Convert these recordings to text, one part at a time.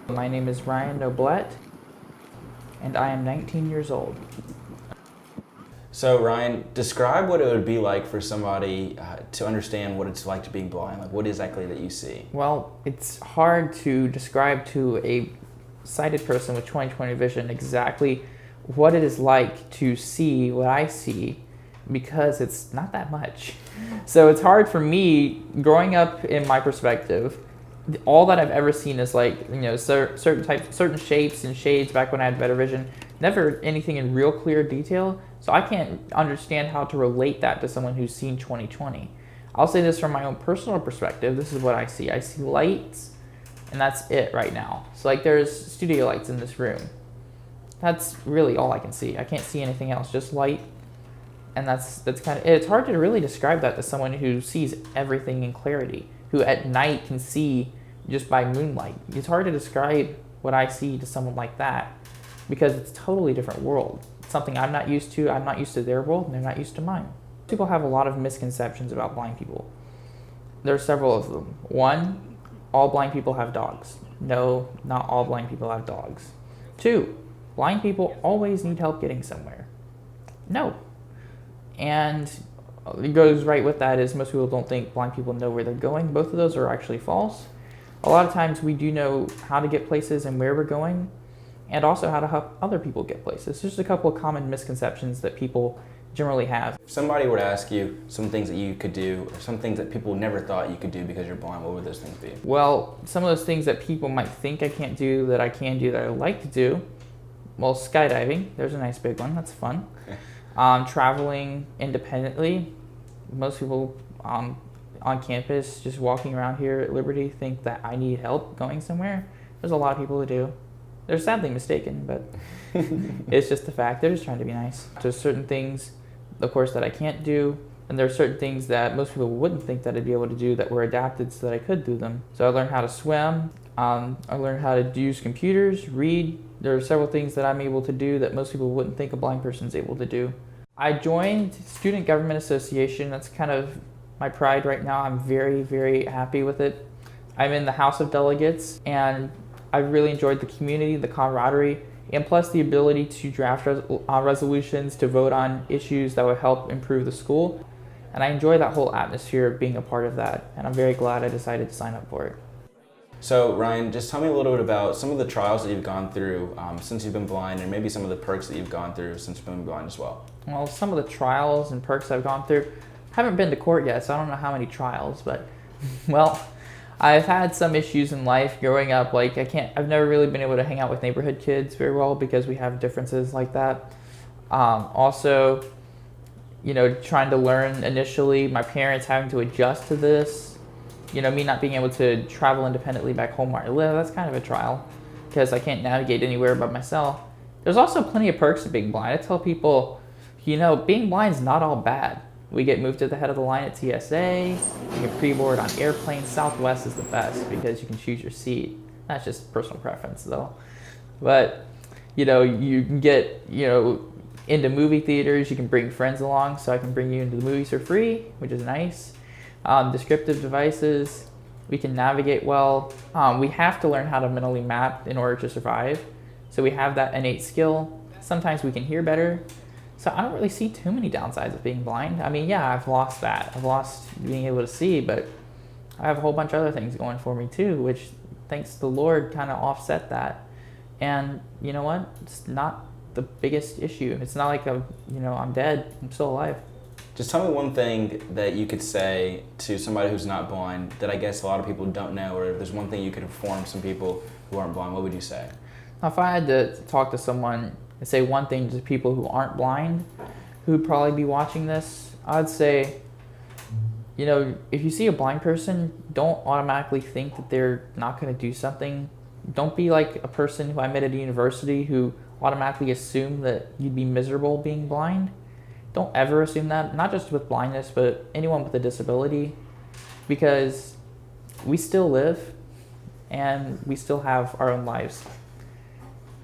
My name is Ryan Noblett, and I am 19 years old. So Ryan, describe what it would be like for somebody to understand what it's like to being blind. Like, what exactly that you see? Well, it's hard to describe to a sighted person with 20/20 vision exactly what it is like to see what I see, because it's not that much. So it's hard for me, growing up in my perspective, all that I've ever seen is like, certain shapes and shades back when I had better vision, never anything in real clear detail. So I can't understand how to relate that to someone who's seen 20/20. I'll say this from my own personal perspective. This is what I see. I see lights, and that's it right now. So like there's studio lights in this room. That's really all I can see. I can't see anything else, just light. And that's kind of, it's hard to really describe that to someone who sees everything in clarity, who at night can see just by moonlight. It's hard to describe what I see to someone like that because it's a totally different world. It's something I'm not used to. I'm not used to their world, and they're not used to mine. People have a lot of misconceptions about blind people. There are several of them. One, all blind people have dogs. No, not all blind people have dogs. Two, blind people always need help getting somewhere. No. And it goes right with that is most people don't think blind people know where they're going. Both of those are actually false. A lot of times we do know how to get places and where we're going, and also how to help other people get places. There's just a couple of common misconceptions that people generally have. If somebody were to ask you some things that you could do, or some things that people never thought you could do because you're blind, what would those things be? Well, some of those things that people might think I can't do that I can do that I like to do. Well, skydiving, there's a nice big one, that's fun. Traveling independently. Most people on campus, just walking around here at Liberty, think that I need help going somewhere. There's a lot of people who do. They're sadly mistaken, but it's just the fact. They're just trying to be nice. There's certain things, of course, that I can't do, and there are certain things that most people wouldn't think that I'd be able to do that were adapted so that I could do them. So I learned how to swim. I learned how to use computers, read. There are several things that I'm able to do that most people wouldn't think a blind person's able to do. I joined Student Government Association. That's kind of my pride right now. I'm very, very happy with it. I'm in the House of Delegates, and I really enjoyed the community, the camaraderie, and plus the ability to draft resolutions to vote on issues that would help improve the school. And I enjoy that whole atmosphere of being a part of that, and I'm very glad I decided to sign up for it. So Ryan, just tell me a little bit about some of the trials that you've gone through since you've been blind, and maybe some of the perks that you've gone through since you've been blind as well. Well, some of the trials and perks I've gone through, haven't been to court yet, so I don't know how many trials, but well, I've had some issues in life growing up. Like I've never really been able to hang out with neighborhood kids very well because we have differences like that. Also, trying to learn initially, my parents having to adjust to this. Me not being able to travel independently back home where I live, that's kind of a trial because I can't navigate anywhere by myself. There's also plenty of perks of being blind. I tell people, being blind is not all bad. We get moved to the head of the line at TSA, you get pre-board on airplanes. Southwest is the best because you can choose your seat. That's just personal preference though. But, you can get, into movie theaters, you can bring friends along, so I can bring you into the movies for free, which is nice. Descriptive devices, we can navigate well. We have to learn how to mentally map in order to survive. So we have that innate skill. Sometimes we can hear better. So I don't really see too many downsides of being blind. I mean, yeah, I've lost that. I've lost being able to see, but I have a whole bunch of other things going for me too, which thanks to the Lord kind of offset that. And you know what? It's not the biggest issue. It's not like I'm dead. I'm still alive. Just tell me one thing that you could say to somebody who's not blind that I guess a lot of people don't know, or if there's one thing you could inform some people who aren't blind, what would you say? If I had to talk to someone and say one thing to people who aren't blind, who'd probably be watching this, I'd say, if you see a blind person, don't automatically think that they're not going to do something. Don't be like a person who I met at a university who automatically assumed that you'd be miserable being blind. Don't ever assume that, not just with blindness, but anyone with a disability, because we still live and we still have our own lives.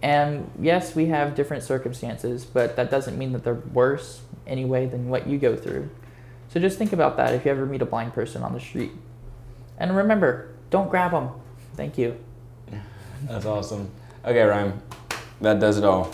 And yes, we have different circumstances, but that doesn't mean that they're worse anyway than what you go through. So just think about that if you ever meet a blind person on the street. And remember, don't grab them. Thank you. That's awesome. Okay, Ryan, that does it all.